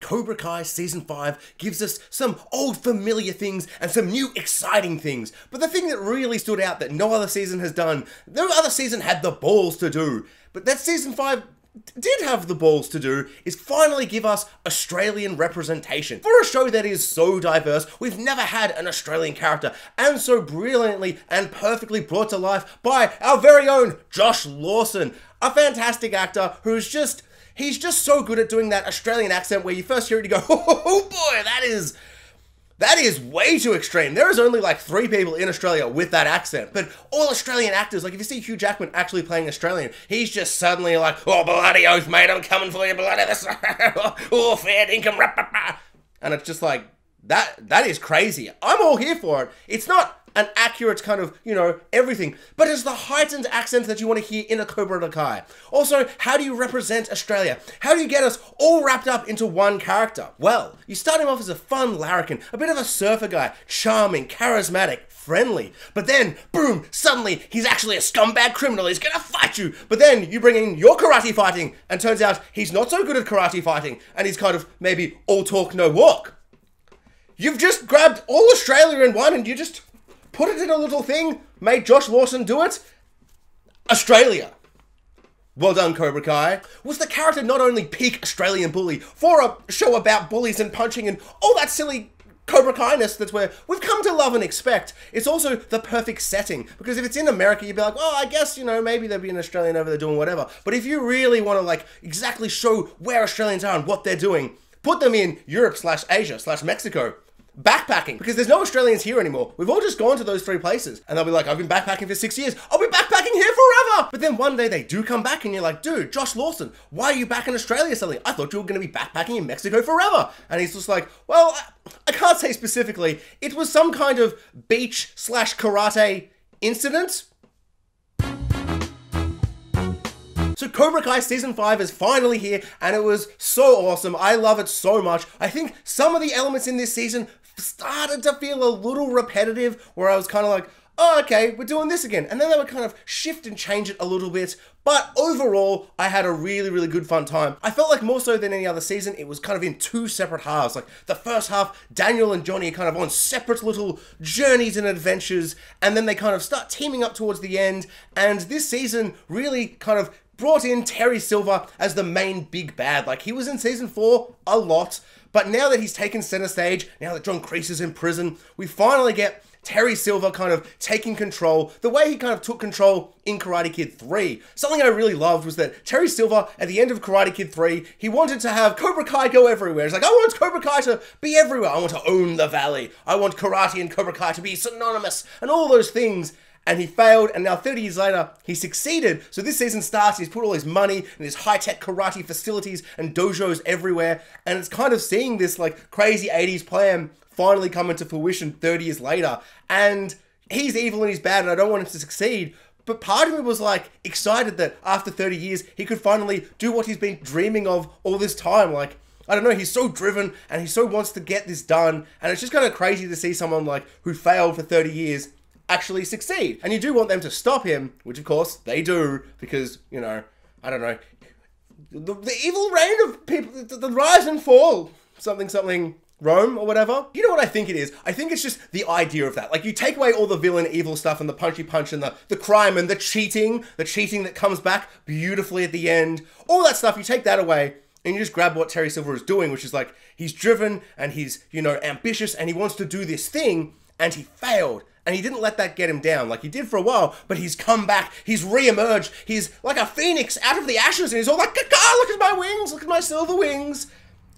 Cobra Kai Season 5 gives us some old familiar things and some new exciting things. But the thing that really stood out that no other season has done, no other season had the balls to do, but that Season 5 did have the balls to do, is finally give us Australian representation. For a show that is so diverse, we've never had an Australian character, and so brilliantly and perfectly brought to life by our very own Josh Lawson, a fantastic actor who's just, he's just so good at doing that Australian accent where you first hear it and you go, oh boy, that is way too extreme. There is only like 3 people in Australia with that accent. But all Australian actors, like if you see Hugh Jackman actually playing Australian, he's just suddenly like, oh bloody oath mate, I'm coming for you, bloody this, oh fair dinkum, and it's just like, that is crazy. I'm all here for it. It's not an accurate kind of, you know, everything, but it's the heightened accent that you want to hear in a Cobra Kai. Also, how do you represent Australia? How do you get us all wrapped up into one character? Well, you start him off as a fun larrikin, a bit of a surfer guy, charming, charismatic, friendly, but then, boom, suddenly he's actually a scumbag criminal, he's gonna fight you, but then you bring in your karate fighting, and turns out he's not so good at karate fighting, and he's kind of maybe all talk, no walk. You've just grabbed all Australia in one and you just put it in a little thing, made Josh Lawson do it. Australia. Well done, Cobra Kai. Was the character not only peak Australian bully for a show about bullies and punching and all that silly Cobra Kai-ness that's where we've come to love and expect, it's also the perfect setting. Because if it's in America, you'd be like, oh, I guess, you know, maybe there'd be an Australian over there doing whatever. But if you really want to like exactly show where Australians are and what they're doing, put them in Europe/Asia/Mexico. Backpacking, because there's no Australians here anymore. We've all just gone to those 3 places. And they'll be like, I've been backpacking for 6 years. I'll be backpacking here forever. But then one day they do come back and you're like, dude, Josh Lawson, why are you back in Australia suddenly? I thought you were going to be backpacking in Mexico forever. And he's just like, well, I can't say specifically. It was some kind of beach/karate incident. So Cobra Kai Season 5 is finally here, and it was so awesome. I love it so much. I think some of the elements in this season started to feel a little repetitive, where I was kind of like, oh, okay, we're doing this again. And then they would kind of shift and change it a little bit. But overall, I had a really, really good fun time. I felt like more so than any other season, it was kind of in 2 separate halves. Like the first half, Daniel and Johnny are kind of on separate little journeys and adventures, and then they kind of start teaming up towards the end. And this season really kind of brought in Terry Silver as the main big bad. Like, he was in Season 4 a lot, but now that he's taken center stage, now that John Kreese is in prison, we finally get Terry Silver kind of taking control, the way he kind of took control in Karate Kid 3. Something I really loved was that Terry Silver, at the end of Karate Kid 3, he wanted to have Cobra Kai go everywhere. He's like, I want Cobra Kai to be everywhere. I want to own the valley. I want karate and Cobra Kai to be synonymous, and all those things. And he failed, and now 30 years later, he succeeded. So this season starts, he's put all his money in his high-tech karate facilities and dojos everywhere, and it's kind of seeing this like crazy 80s plan finally come into fruition 30 years later. And he's evil and he's bad, and I don't want him to succeed. But part of me was like excited that after 30 years, he could finally do what he's been dreaming of all this time. Like, I don't know, he's so driven and he so wants to get this done. And it's just kind of crazy to see someone like who failed for 30 years actually succeed. And you do want them to stop him, which of course they do, because, you know, I don't know, the evil reign of people, the rise and fall, something, Rome or whatever. You know what I think it is? I think it's just the idea of that. Like, you take away all the villain evil stuff and the punchy punch and the crime and the cheating that comes back beautifully at the end, all that stuff, you take that away, and you just grab what Terry Silver is doing, which is like, he's driven and he's, you know, ambitious and he wants to do this thing, and he failed. And he didn't let that get him down like he did for a while, but he's come back, he's re-emerged, he's like a phoenix out of the ashes, and he's all like, "Caca, look at my wings, look at my silver wings."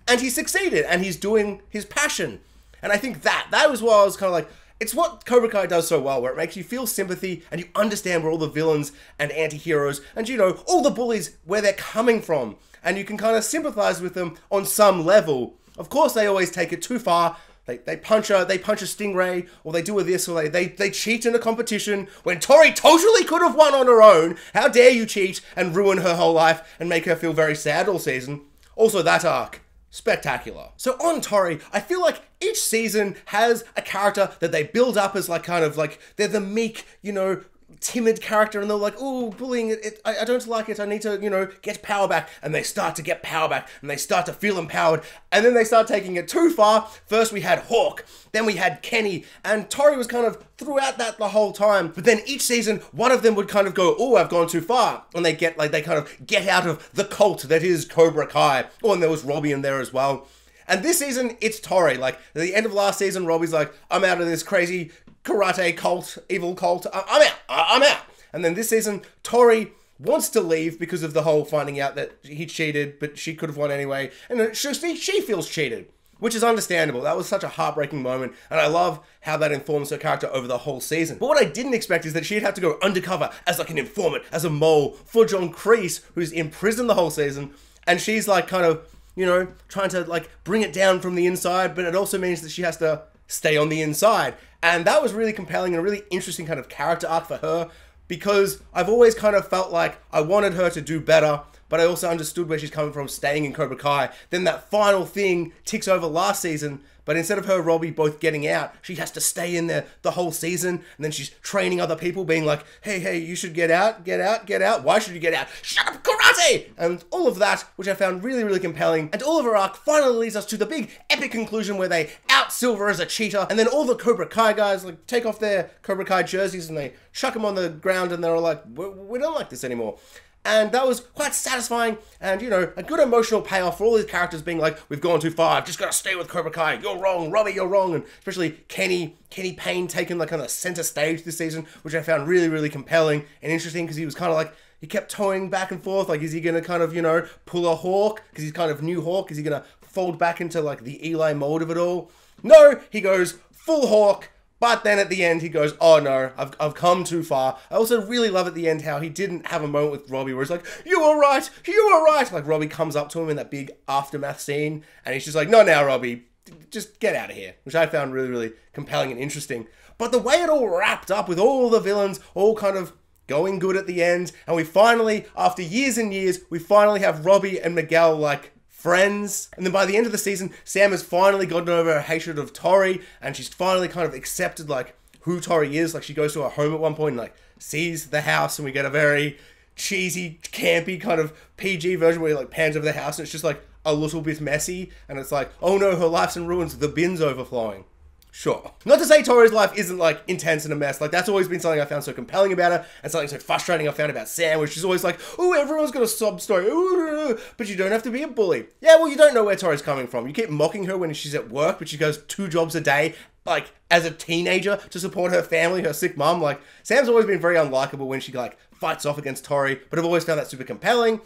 And he succeeded, and he's doing his passion. And I think that was what I was kind of like, it's what Cobra Kai does so well, where it makes you feel sympathy, and you understand where all the villains and anti-heroes, and you know, all the bullies, where they're coming from. And you can kind of sympathize with them on some level. Of course, they always take it too far. They punch a stingray, or they do a this, or they cheat in a competition when Tory totally could have won on her own. How dare you cheat and ruin her whole life and make her feel very sad all season. Also, that arc, spectacular. So on Tory, I feel like each season has a character that they build up as like kind of like, they're the meek, you know, timid character, and they're like, oh, bullying, I don't like it, I need to, you know, get power back, and they start to get power back, and they start to feel empowered, and then they start taking it too far. First we had Hawk, then we had Kenny, and Tory was kind of throughout that the whole time, but then each season, one of them would kind of go, oh, I've gone too far, and they kind of get out of the cult that is Cobra Kai. Oh, and there was Robbie in there as well. And this season, it's Tory. Like, at the end of last season, Robbie's like, I'm out of this crazy karate cult, evil cult, I'm out. And then this season, Tory wants to leave because of the whole finding out that he cheated, but she could have won anyway. And she feels cheated, which is understandable. That was such a heartbreaking moment, and I love how that informs her character over the whole season. But what I didn't expect is that she'd have to go undercover as like an informant, as a mole, for John Kreese, who's in prison the whole season, and she's like kind of, you know, trying to like bring it down from the inside, but it also means that she has to stay on the inside. And that was really compelling and a really interesting kind of character arc for her, because I've always kind of felt like I wanted her to do better, but I also understood where she's coming from, staying in Cobra Kai. Then that final thing ticks over last season, but instead of her, Robbie, both getting out, she has to stay in there the whole season, and then she's training other people, being like, hey, you should get out. Why should you get out? Shut up, karate! And all of that, which I found really, really compelling. And all of her arc finally leads us to the big epic conclusion where they out Silver as a cheater, and then all the Cobra Kai guys like take off their Cobra Kai jerseys and they chuck them on the ground, and they're all like, we don't like this anymore. And that was quite satisfying, and, you know, a good emotional payoff for all these characters being like, we've gone too far, I've just got to stay with Cobra Kai, you're wrong, Robbie, you're wrong, and especially Kenny Payne taking like kind of center stage this season, which I found really, really compelling and interesting, because he was kind of like, he kept toying back and forth, like, is he going to kind of, you know, pull a Hawk, because he's kind of new Hawk, is he going to fold back into like the Eli mold of it all? No, he goes full Hawk. But then at the end, he goes, oh no, I've come too far. I also really love at the end how he didn't have a moment with Robbie where he's like, you were right. Like Robbie comes up to him in that big aftermath scene, and he's just like, no, now Robbie, just get out of here. Which I found really, really compelling and interesting. But the way it all wrapped up with all the villains all kind of going good at the end, and we finally, after years and years, we finally have Robbie and Miguel like friends. And then by the end of the season, Sam has finally gotten over her hatred of Tory, and she's finally kind of accepted like who Tory is. Like, she goes to her home at one point and like sees the house, and we get a very cheesy, campy kind of PG version where he like pans over the house, and it's just like a little bit messy, and it's like, oh no, her life's in ruins, the bin's overflowing. Sure. Not to say Tory's life isn't like intense and a mess. Like, that's always been something I found so compelling about her, and something so frustrating I found about Sam, where she's always like, oh, everyone's got a sob story, ooh, but you don't have to be a bully. Yeah, well, you don't know where Tory's coming from. You keep mocking her when she's at work, but she goes 2 jobs a day, like, as a teenager to support her family, her sick mum. Like, Sam's always been very unlikable when she like fights off against Tory, but I've always found that super compelling.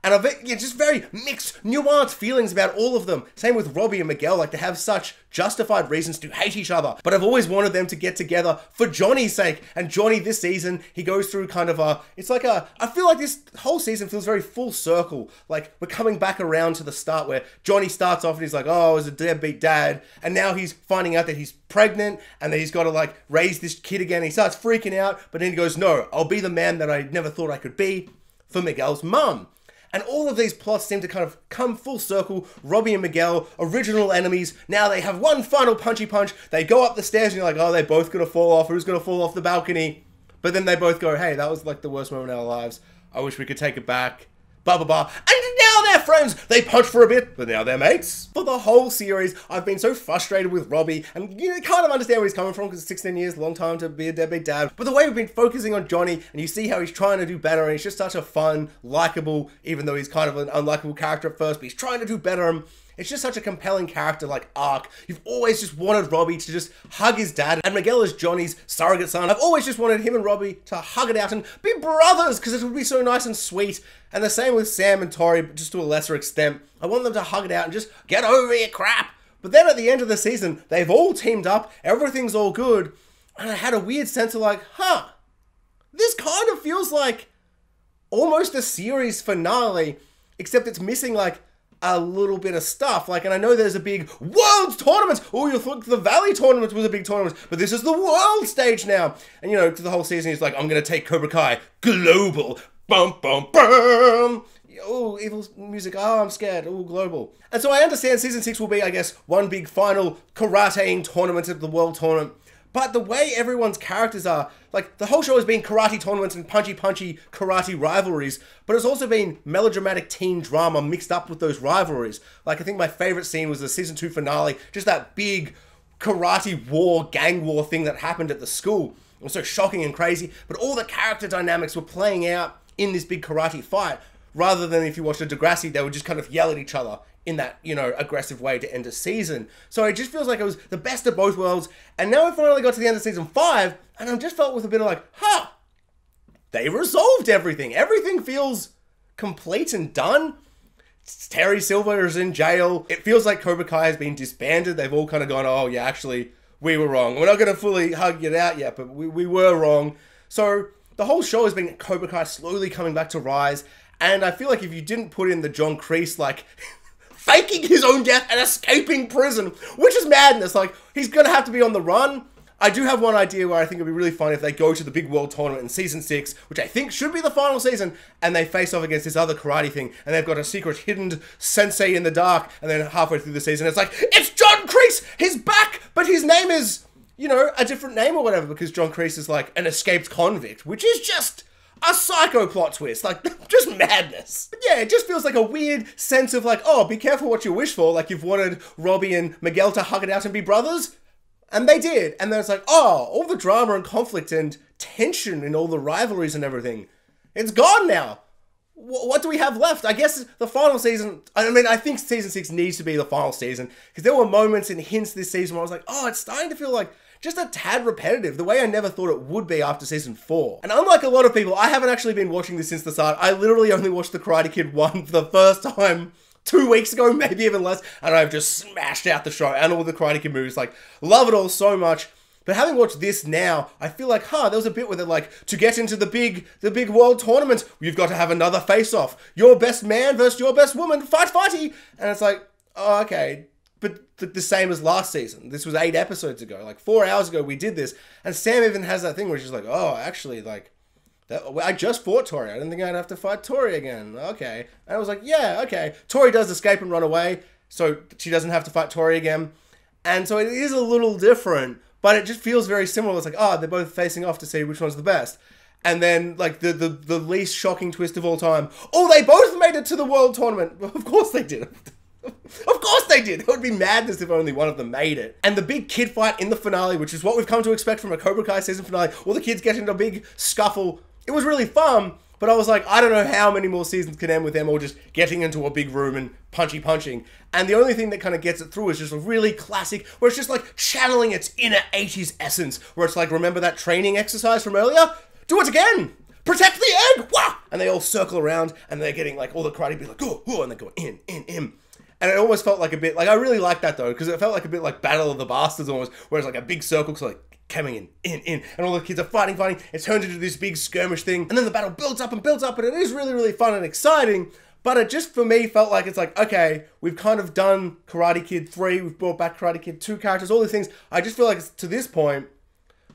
And I've just very mixed, nuanced feelings about all of them. Same with Robbie and Miguel, like, they have such justified reasons to hate each other. But I've always wanted them to get together for Johnny's sake. And Johnny this season, he goes through kind of I feel like this whole season feels very full circle. Like, we're coming back around to the start where Johnny starts off and he's like, oh, I was a deadbeat dad. And now he's finding out that he's pregnant and that he's got to like raise this kid again. He starts freaking out, but then he goes, no, I'll be the man that I never thought I could be for Miguel's mum. And all of these plots seem to kind of come full circle. Robbie and Miguel, original enemies. Now they have one final punchy punch. They go up the stairs and you're like, oh, they're both going to fall off. Who's going to fall off the balcony? But then they both go, hey, that was like the worst moment in our lives. I wish we could take it back. Blah, blah, blah. And now they're friends. They punch for a bit, but now they're mates. For the whole series, I've been so frustrated with Robbie, and you kind of understand where he's coming from, because 16 years, long time to be a deadbeat dad. But the way we've been focusing on Johnny, and you see how he's trying to do better, and he's just such a fun, likable, even though he's kind of an unlikable character at first, but he's trying to do better. And it's just such a compelling character, like, arc. You've always just wanted Robbie to just hug his dad, and Miguel is Johnny's surrogate son. I've always just wanted him and Robbie to hug it out and be brothers, because it would be so nice and sweet. And the same with Sam and Tory, but just to a lesser extent. I want them to hug it out and just get over your crap. But then at the end of the season, they've all teamed up, everything's all good, and I had a weird sense of like, this kind of feels like almost a series finale, except it's missing like a little bit of stuff. Like, and I know there's a big Worlds tournament. Oh, you thought the Valley tournament was a big tournament, but this is the world stage now. And you know, the whole season he's like, I'm going to take Cobra Kai global. Bum, bum, bum. Oh, evil music. Oh, I'm scared. Oh, global. And so I understand season 6 will be, I guess, one big final karateing tournament at the world tournament. But the way everyone's characters are, like, the whole show has been karate tournaments and punchy karate rivalries, but it's also been melodramatic teen drama mixed up with those rivalries. Like, I think my favorite scene was the season 2 finale, just that big karate war, gang war thing that happened at the school. It was so shocking and crazy, but all the character dynamics were playing out in this big karate fight, rather than if you watched a Degrassi, they would just kind of yell at each other in that, you know, aggressive way to end a season. So it just feels like it was the best of both worlds. And now we finally got to the end of season 5, and I just felt with a bit of like, they resolved everything. Everything feels complete and done. Terry Silver is in jail. It feels like Cobra Kai has been disbanded. They've all kind of gone, oh yeah, actually, we were wrong. We're not going to fully hug it out yet, but we were wrong. So the whole show has been Cobra Kai slowly coming back to rise. And I feel like if you didn't put in the John Kreese, like, faking his own death and escaping prison, which is madness. Like, he's gonna have to be on the run. I do have one idea where I think it'd be really fun if they go to the big world tournament in season 6, which I think should be the final season, and they face off against this other karate thing, and they've got a secret hidden sensei in the dark, and then halfway through the season, it's like, it's John Kreese! He's back! But his name is, you know, a different name or whatever, because John Kreese is like an escaped convict, which is just a psycho plot twist, like, just madness. But yeah, it just feels like a weird sense of like, oh, be careful what you wish for, like you've wanted Robbie and Miguel to hug it out and be brothers, and they did, and then it's like, oh, all the drama and conflict and tension and all the rivalries and everything, it's gone now. What do we have left? I guess the final season, I mean, I think season 6 needs to be the final season, because there were moments and hints this season where I was like, oh, it's starting to feel like just a tad repetitive, the way I never thought it would be after season 4. And unlike a lot of people, I haven't actually been watching this since the start. I literally only watched The Karate Kid 1 for the first time 2 weeks ago, maybe even less, and I've just smashed out the show and all the Karate Kid movies. Like, love it all so much. But having watched this now, I feel like, there was a bit where they're like, to get into the big world tournament, you've got to have another face-off. Your best man versus your best woman, fighty! And it's like, oh, okay. But the same as last season. This was 8 episodes ago. Like, 4 hours ago we did this. And Sam even has that thing where she's like, oh, actually, like, I just fought Tory. I didn't think I'd have to fight Tory again. Okay. And I was like, yeah, okay. Tory does escape and run away, so she doesn't have to fight Tory again. And so it is a little different, but it just feels very similar. It's like, oh, they're both facing off to see which one's the best. And then, like, the least shocking twist of all time. Oh, they both made it to the world tournament. Of course they did. Of course they did! It would be madness if only one of them made it. And the big kid fight in the finale, which is what we've come to expect from a Cobra Kai season finale, all the kids get into a big scuffle. It was really fun, but I was like, I don't know how many more seasons can end with them all just getting into a big room and punching. And the only thing that kind of gets it through is just a really classic, where it's just like channeling its inner 80s essence, where it's like, remember that training exercise from earlier? Do it again! Protect the egg! Wah! And they all circle around, and they're getting like, all the karate be like, oh, and they go in. And it almost felt like a bit, like, I really liked that though, because it felt like a bit like Battle of the Bastards almost, where it's like a big circle, so like, coming in, and all the kids are fighting, it turns into this big skirmish thing, and then the battle builds up, and it is really, really fun and exciting, but it just, for me, felt like it's like, okay, we've kind of done Karate Kid 3, we've brought back Karate Kid 2 characters, all these things. I just feel like to this point,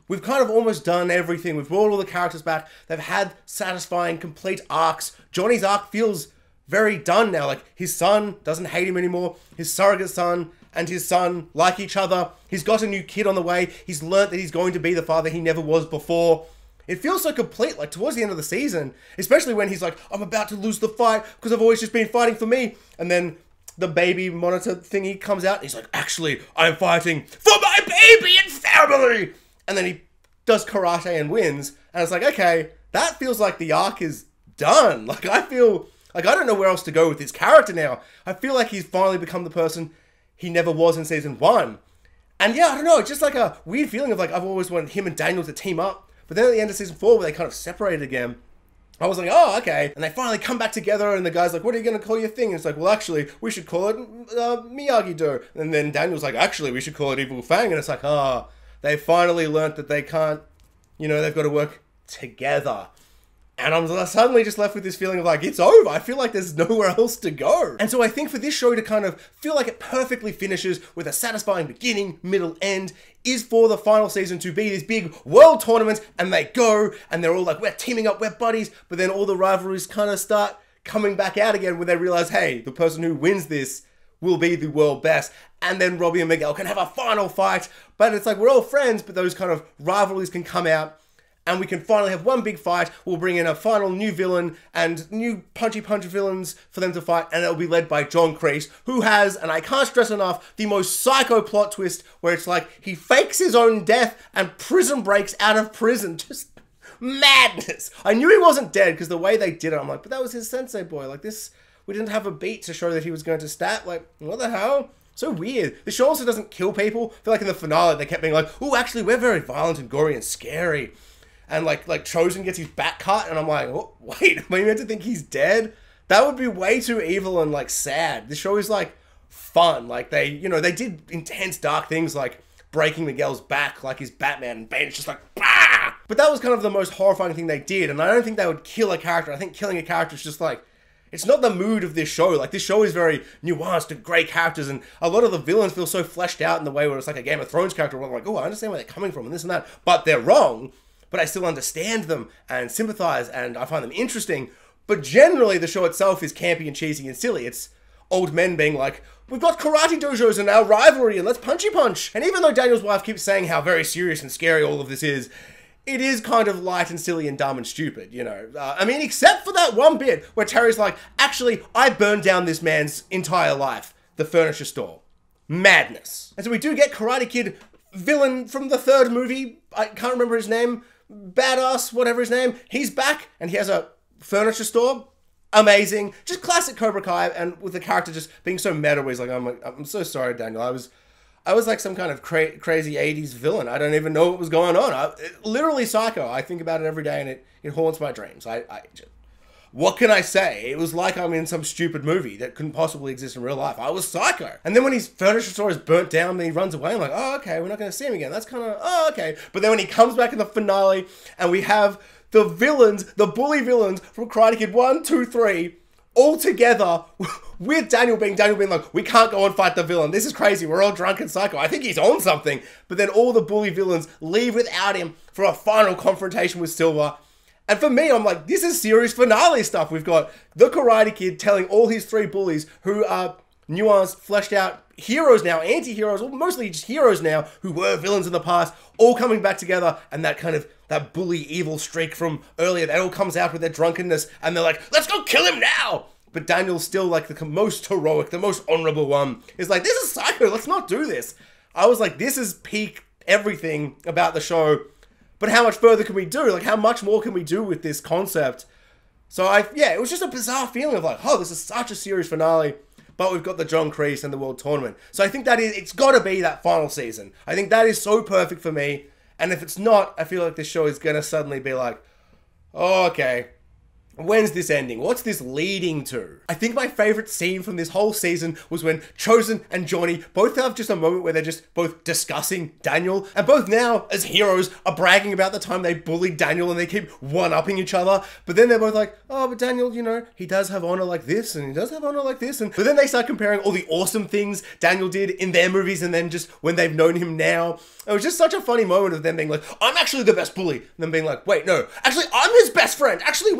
we've kind of almost done everything. We've brought all the characters back, they've had satisfying, complete arcs. Johnny's arc feels very done now. Like, his son doesn't hate him anymore. His surrogate son and his son like each other. He's got a new kid on the way. He's learnt that he's going to be the father he never was before. It feels so complete, like, towards the end of the season, especially when he's like, I'm about to lose the fight because I've always just been fighting for me. And then the baby monitor thingy comes out and he's like, actually, I'm fighting for my baby and family. And then he does karate and wins. And it's like, okay, that feels like the arc is done. Like, I feel like I don't know where else to go with his character now. I feel like he's finally become the person he never was in season 1. And yeah, I don't know, it's just like a weird feeling of like, I've always wanted him and Daniel to team up. But then at the end of season 4, where they kind of separated again, I was like, oh, okay. And they finally come back together, and the guy's like, what are you going to call your thing? And it's like, well, actually, we should call it Miyagi-Do. And then Daniel's like, actually, we should call it Evil Fang. And it's like, they finally learnt that they can't, you know, they've got to work together. And I'm suddenly just left with this feeling of like, it's over. I feel like there's nowhere else to go. And so I think for this show to kind of feel like it perfectly finishes with a satisfying beginning, middle, end, is for the final season to be this big world tournament, and they go, and they're all like, we're teaming up, we're buddies, but then all the rivalries kind of start coming back out again when they realize, hey, the person who wins this will be the world best. And then Robbie and Miguel can have a final fight. But it's like, we're all friends, but those kind of rivalries can come out. And we can finally have one big fight. We'll bring in a final new villain and new punchy villains for them to fight. And it'll be led by John Kreese, who has, and I can't stress enough, the most psycho plot twist where it's like he fakes his own death and prison breaks out of prison. Just madness. I knew he wasn't dead because the way they did it, I'm like, but that was his sensei boy. Like this, we didn't have a beat to show that he was going to stab. Like, what the hell? So weird. The show also doesn't kill people. I feel like in the finale, they kept being like, oh, actually, we're very violent and gory and scary. And like Chozen gets his back cut, and I'm like, oh, wait, am I meant to think he's dead? That would be way too evil and like sad. The show is like fun. Like they did intense dark things like breaking Miguel's back like he's Batman, and Bane's just like, bah! But that was kind of the most horrifying thing they did, and I don't think they would kill a character. I think killing a character is just like, it's not the mood of this show. Like, this show is very nuanced and great characters, and a lot of the villains feel so fleshed out in the way where it's like a Game of Thrones character where I'm like, oh, I understand where they're coming from and this and that, but they're wrong. But I still understand them and sympathize, and I find them interesting. But generally, the show itself is campy and cheesy and silly. It's old men being like, we've got karate dojos in our rivalry, and let's punchy punch. And even though Daniel's wife keeps saying how very serious and scary all of this is, it is kind of light and silly and dumb and stupid, you know. I mean, except for that one bit where Terry's like, actually, I burned down this man's entire life, the furniture store. Madness. And so we do get Karate Kid villain from the third movie. I can't remember his name. Badass, whatever his name. He's back, and he has a furniture store. Amazing. Just classic Cobra Kai, and with the character just being so meta, where he's like, I'm so sorry, Daniel. I was like some kind of crazy 80s villain. I don't even know what was going on. Literally psycho. I think about it every day, and it haunts my dreams. What can I say? It was like I'm in some stupid movie that couldn't possibly exist in real life. I was psycho. And then when his furniture store is burnt down, then he runs away. I'm like, oh, okay, we're not going to see him again. That's kind of, oh, okay. But then when he comes back in the finale, and we have the villains, the bully villains from Karate Kid 1, 2, 3, all together with Daniel being like, we can't go and fight the villain. This is crazy. We're all drunk and psycho. I think he's on something. But then all the bully villains leave without him for a final confrontation with Silver. And for me, I'm like, this is series finale stuff. We've got the Karate Kid telling all his three bullies who are nuanced, fleshed out heroes now, anti-heroes, or mostly just heroes now, who were villains in the past, all coming back together, and that bully evil streak from earlier, that all comes out with their drunkenness, and they're like, let's go kill him now! But Daniel's still like the most heroic, the most honorable one. Is like, this is psycho, let's not do this. I was like, this is peak everything about the show. But how much further can we do? Like, how much more can we do with this concept? So it was just a bizarre feeling of like, oh, this is such a series finale. But we've got the John Kreese and the World Tournament. So I think it's got to be that final season. I think that is so perfect for me. And if it's not, I feel like this show is going to suddenly be like, oh, okay. When's this ending? What's this leading to? I think my favorite scene from this whole season was when Chozen and Johnny both have just a moment where they're just both discussing Daniel, and both now, as heroes, are bragging about the time they bullied Daniel and they keep one-upping each other. But then they're both like, oh, but Daniel, you know, he does have honor like this, and he does have honor like this. But then they start comparing all the awesome things Daniel did in their movies, and then just when they've known him now. It was just such a funny moment of them being like, I'm actually the best bully. And then being like, wait, no, actually, I'm his best friend. Actually,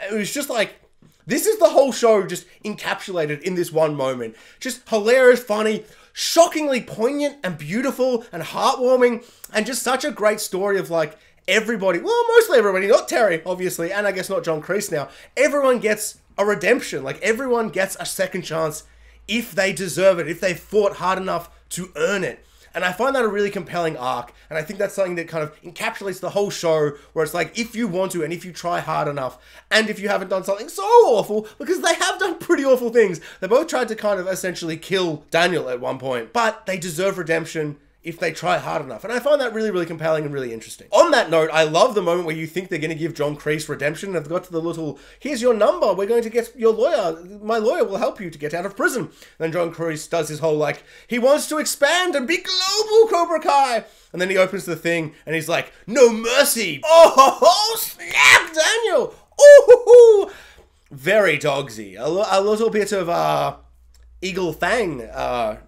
it was just like, this is the whole show just encapsulated in this one moment. Just hilarious, funny, shockingly poignant and beautiful and heartwarming, and just such a great story of like everybody, well, mostly everybody, not Terry, obviously, and I guess not John Kreese now. Everyone gets a redemption. Like, everyone gets a second chance if they deserve it, if they fought hard enough to earn it. And I find that a really compelling arc, and I think that's something that kind of encapsulates the whole show, where it's like, if you want to, and if you try hard enough, and if you haven't done something so awful, because they have done pretty awful things. They both tried to kind of essentially kill Daniel at one point, but they deserve redemption if they try hard enough. And I find that really, really compelling and really interesting. On that note, I love the moment where you think they're going to give John Kreese redemption, and they've got to the little, here's your number, we're going to get your lawyer, my lawyer will help you to get out of prison. And then John Kreese does his whole like, he wants to expand and be global, Cobra Kai. And then he opens the thing, and he's like, no mercy. Oh, snap, Daniel. Oh, very dogsy. A little bit of, Eagle Fang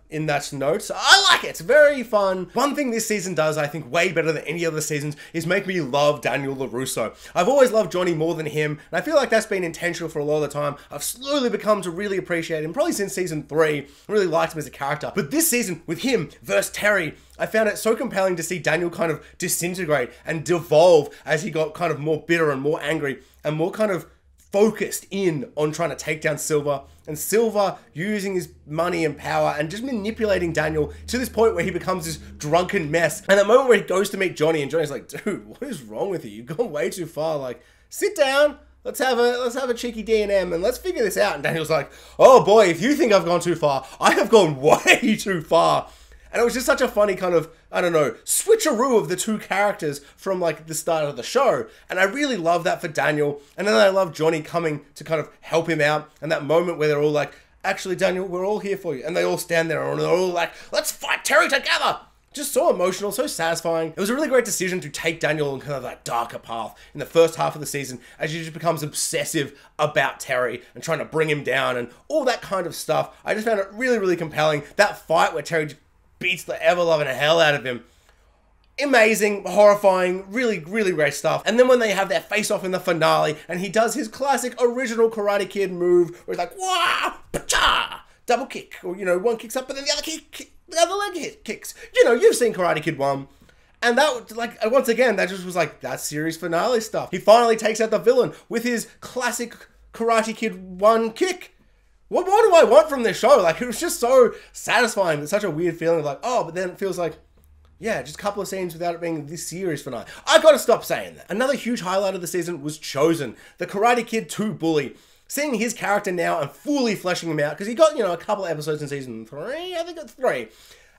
in that note. So I like it. It's very fun. One thing this season does, I think, way better than any other seasons is make me love Daniel LaRusso. I've always loved Johnny more than him, and I feel like that's been intentional for a lot of the time. I've slowly become to really appreciate him, probably since season 3. I really liked him as a character. But this season, with him versus Terry, I found it so compelling to see Daniel kind of disintegrate and devolve as he got kind of more bitter and more angry and more kind of focused in on trying to take down Silver, and Silver using his money and power and just manipulating Daniel to this point where he becomes this drunken mess. And that moment where he goes to meet Johnny, and Johnny's like, dude, what is wrong with you? You've gone way too far. Like, sit down. Let's have a cheeky D&M and let's figure this out. And Daniel's like, oh boy, if you think I've gone too far, I have gone way too far. And it was just such a funny kind of, I don't know, switcheroo of the two characters from like the start of the show. And I really love that for Daniel. And then I love Johnny coming to kind of help him out. And that moment where they're all like, actually, Daniel, we're all here for you. And they all stand there and they're all like, let's fight Terry together. Just so emotional, so satisfying. It was a really great decision to take Daniel on kind of that darker path in the first half of the season as he just becomes obsessive about Terry and trying to bring him down and all that kind of stuff. I just found it really, really compelling. That fight where Terry beats the ever-loving hell out of him. Amazing, horrifying, really, really great stuff. And then when they have their face-off in the finale, and he does his classic original Karate Kid move, where he's like, wah, pa-cha, double kick. Or, you know, one kicks up, and then the other leg kicks. You know, you've seen Karate Kid 1. And that, like, once again, that just was like, that series finale stuff. He finally takes out the villain with his classic Karate Kid 1 kick. What more do I want from this show? Like, it was just so satisfying. It's such a weird feeling of like, oh, but then it feels like, yeah, just a couple of scenes without it being this series finale. I gotta stop saying that. Another huge highlight of the season was Chozen, the Karate Kid 2 bully. Seeing his character now and fully fleshing him out, because he got, you know, a couple of episodes in season 3, I think it's 3.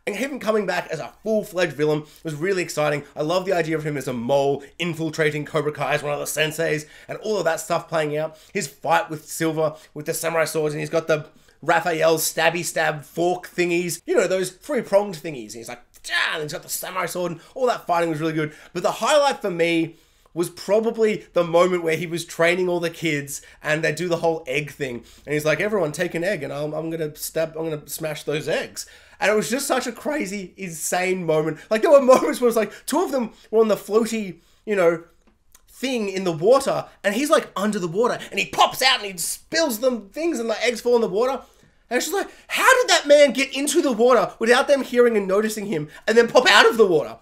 And him coming back as a full-fledged villain was really exciting. I love the idea of him as a mole infiltrating Cobra Kai as one of the senseis and all of that stuff playing out. His fight with Silver with the samurai swords, and he's got the Raphael stabby stab fork thingies. You know, those three-pronged thingies. And he's like, and he's got the samurai sword, and all that fighting was really good. But the highlight for me was probably the moment where he was training all the kids and they do the whole egg thing. And he's like, everyone take an egg and I'm gonna smash those eggs. And it was just such a crazy, insane moment. Like, there were moments where it was like, two of them were on the floaty, you know, thing in the water, and he's like under the water, and he pops out and he spills them things and the eggs fall in the water. And it's just like, how did that man get into the water without them hearing and noticing him and then pop out of the water?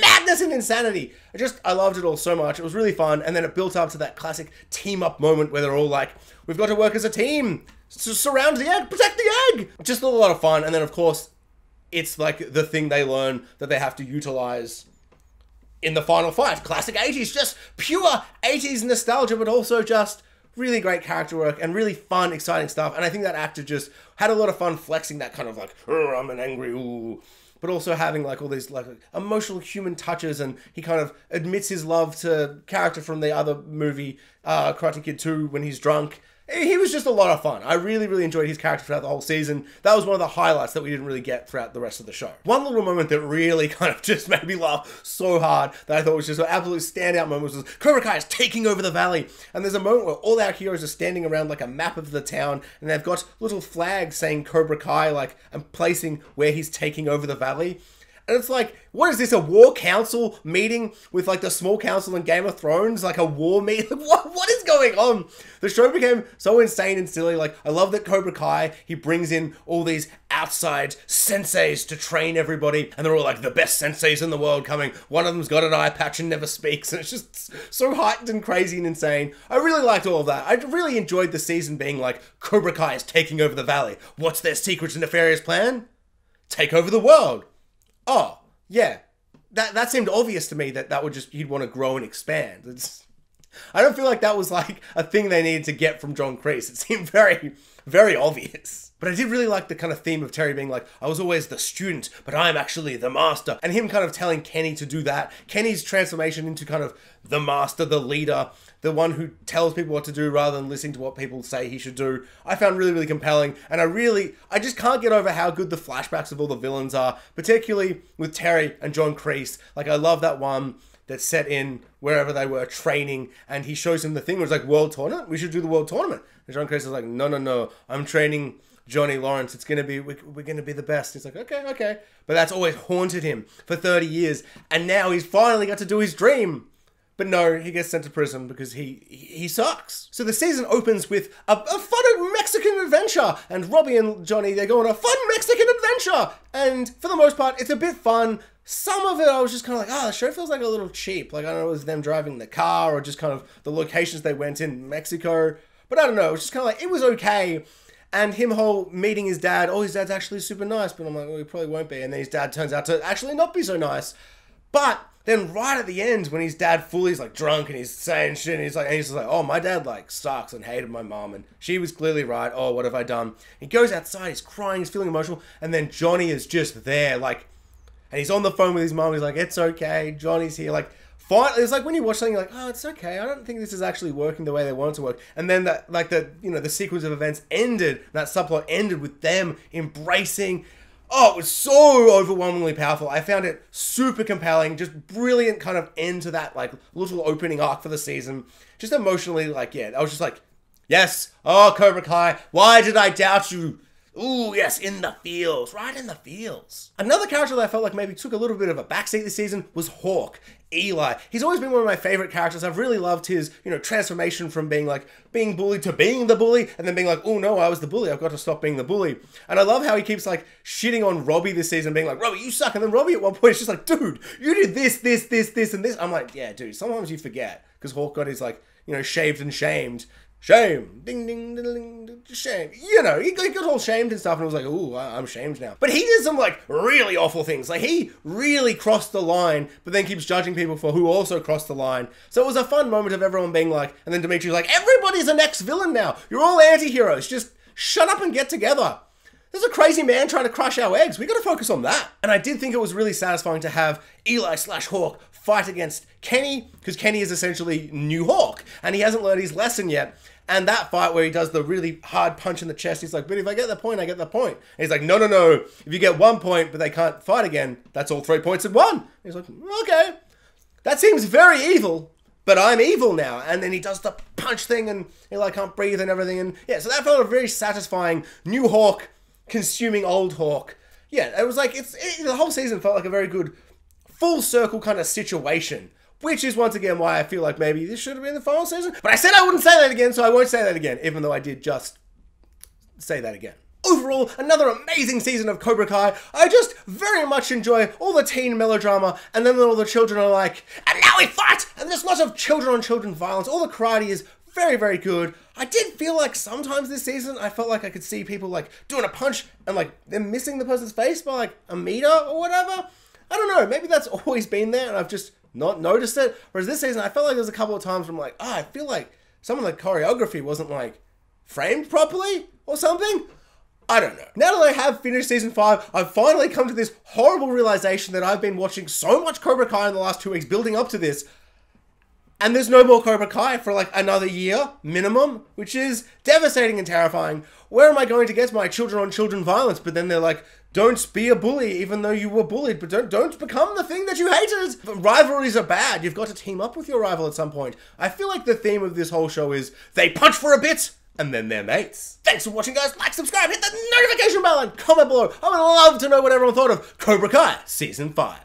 Madness and insanity. I loved it all so much. It was really fun. And then it built up to that classic team up moment where they're all like, we've got to work as a team. Surround the egg, protect the egg. Just a lot of fun. And then of course, it's like the thing they learn that they have to utilize in the final fight. Classic 80s, just pure 80s nostalgia, but also just really great character work and really fun, exciting stuff. And I think that actor just had a lot of fun flexing that kind of like, oh, I'm an angry, ooh, but also having like all these like emotional human touches, and he kind of admits his love to character from the other movie, Karate Kid 2, when he's drunk. He was just a lot of fun. I really, really enjoyed his character throughout the whole season. That was one of the highlights that we didn't really get throughout the rest of the show. One little moment that really kind of just made me laugh so hard that I thought was just an absolute standout moment was Cobra Kai is taking over the valley. And there's a moment where all our heroes are standing around like a map of the town, and they've got little flags saying Cobra Kai, like, and placing where he's taking over the valley. And it's like, what is this, a war council meeting with like the small council in Game of Thrones? Like a war meeting? What is going on? The show became so insane and silly. Like, I love that Cobra Kai, he brings in all these outside senseis to train everybody. And they're all like the best senseis in the world coming. One of them's got an eye patch and never speaks. And it's just so heightened and crazy and insane. I really liked all of that. I really enjoyed the season being like, Cobra Kai is taking over the valley. What's their secret and nefarious plan? Take over the world. Oh, yeah, that seemed obvious to me that would just, he'd want to grow and expand. I don't feel like that was like a thing they needed to get from John Kreese. It seemed very, very obvious. But I did really like the kind of theme of Terry being like, I was always the student, but I'm actually the master. And him kind of telling Kenny to do that. Kenny's transformation into kind of the master, the leader, the one who tells people what to do rather than listening to what people say he should do. I found really, really compelling. And I just can't get over how good the flashbacks of all the villains are, particularly with Terry and John Kreese. Like, I love that one that's set in wherever they were training, and he shows him the thing where it's like, world tournament? We should do the world tournament. And John Kreese is like, no, I'm training Johnny Lawrence, it's gonna be, we're gonna be the best. He's like, okay, okay. But that's always haunted him for 30 years. And now he's finally got to do his dream. But no, he gets sent to prison because he sucks. So the season opens with a fun Mexican adventure. And Robbie and Johnny, they go on a fun Mexican adventure. And for the most part, it's a bit fun. Some of it, I was just kind of like, the show feels like a little cheap. Like, I don't know, it was them driving the car or just kind of the locations they went in Mexico. But I don't know, it was just kind of like, it was okay. And him meeting his dad, his dad's actually super nice. But I'm like, well, he probably won't be. And then his dad turns out to actually not be so nice. But then right at the end, when his dad fully's like drunk and he's saying shit, and he's just like, oh, my dad like sucks and hated my mom and she was clearly right. Oh, what have I done? He goes outside, he's crying, he's feeling emotional, and then Johnny is just there, like, and he's on the phone with his mom. He's like, it's okay, Johnny's here. Like, finally, it's like when you watch something, you're like, oh, it's okay. I don't think this is actually working the way they want it to work. And then the sequence of events ended. That subplot ended with them embracing. Oh, it was so overwhelmingly powerful. I found it super compelling, just brilliant kind of end to that like little opening arc for the season. Just emotionally, like, yeah, I was just like, yes, oh, Cobra Kai, why did I doubt you? Ooh, yes, in the feels, right in the feels. Another character that I felt like maybe took a little bit of a backseat this season was Hawk, Eli. He's always been one of my favorite characters. I've really loved his, transformation from being bullied to being the bully, and then being like, oh no, I was the bully, I've got to stop being the bully. And I love how he keeps like shitting on Robbie this season, being like, Robbie, you suck. And then Robbie at one point is just like, dude, you did this, this, this, this, and this. I'm like, yeah, dude, sometimes you forget, because Hawk got his like, shaved and shamed. Shame. Ding, ding, ding, ding, shame. He got all shamed and stuff, and was like, ooh, I'm shamed now. But he did some, like, really awful things. Like, he really crossed the line, but then keeps judging people for who also crossed the line. So it was a fun moment of everyone being like, and then Dimitri's like, everybody's an ex-villain now. You're all anti-heroes. Just shut up and get together. There's a crazy man trying to crush our eggs. We got to focus on that. And I did think it was really satisfying to have Eli/Hawk fight against Kenny, because Kenny is essentially new Hawk, and he hasn't learned his lesson yet. And that fight where he does the really hard punch in the chest, he's like, but if I get the point, I get the point. And he's like, no, no, no. If you get 1 point, but they can't fight again, that's all 3 points in one. And he's like, okay. That seems very evil, but I'm evil now. And then he does the punch thing, and he like can't breathe and everything. And yeah, so that felt a very satisfying new Hawk consuming old Hawk. Yeah, it was like, the whole season felt like a very good full circle kind of situation. Which is, once again, why I feel like maybe this should have been the final season. But I said I wouldn't say that again, so I won't say that again, even though I did just say that again. Overall, another amazing season of Cobra Kai. I just very much enjoy all the teen melodrama, and then all the children are like, and now we fight! And there's lots of children-on-children violence. All the karate is very, very good. I did feel like sometimes this season, I felt like I could see people like doing a punch and like them missing the person's face by like a meter or whatever. I don't know, maybe that's always been there and I've just not noticed it. Whereas this season, I felt like there's a couple of times where I'm like, I feel like some of the choreography wasn't like framed properly or something. I don't know. Now that I have finished season 5, I've finally come to this horrible realization that I've been watching so much Cobra Kai in the last 2 weeks building up to this. And there's no more Cobra Kai for like another year minimum, which is devastating and terrifying. Where am I going to get my children-on-children violence? But then they're like, don't be a bully even though you were bullied, but don't become the thing that you hated. But rivalries are bad. You've got to team up with your rival at some point. I feel like the theme of this whole show is they punch for a bit and then they're mates. Thanks for watching, guys. Like, subscribe, hit the notification bell, and comment below. I would love to know what everyone thought of Cobra Kai Season 5.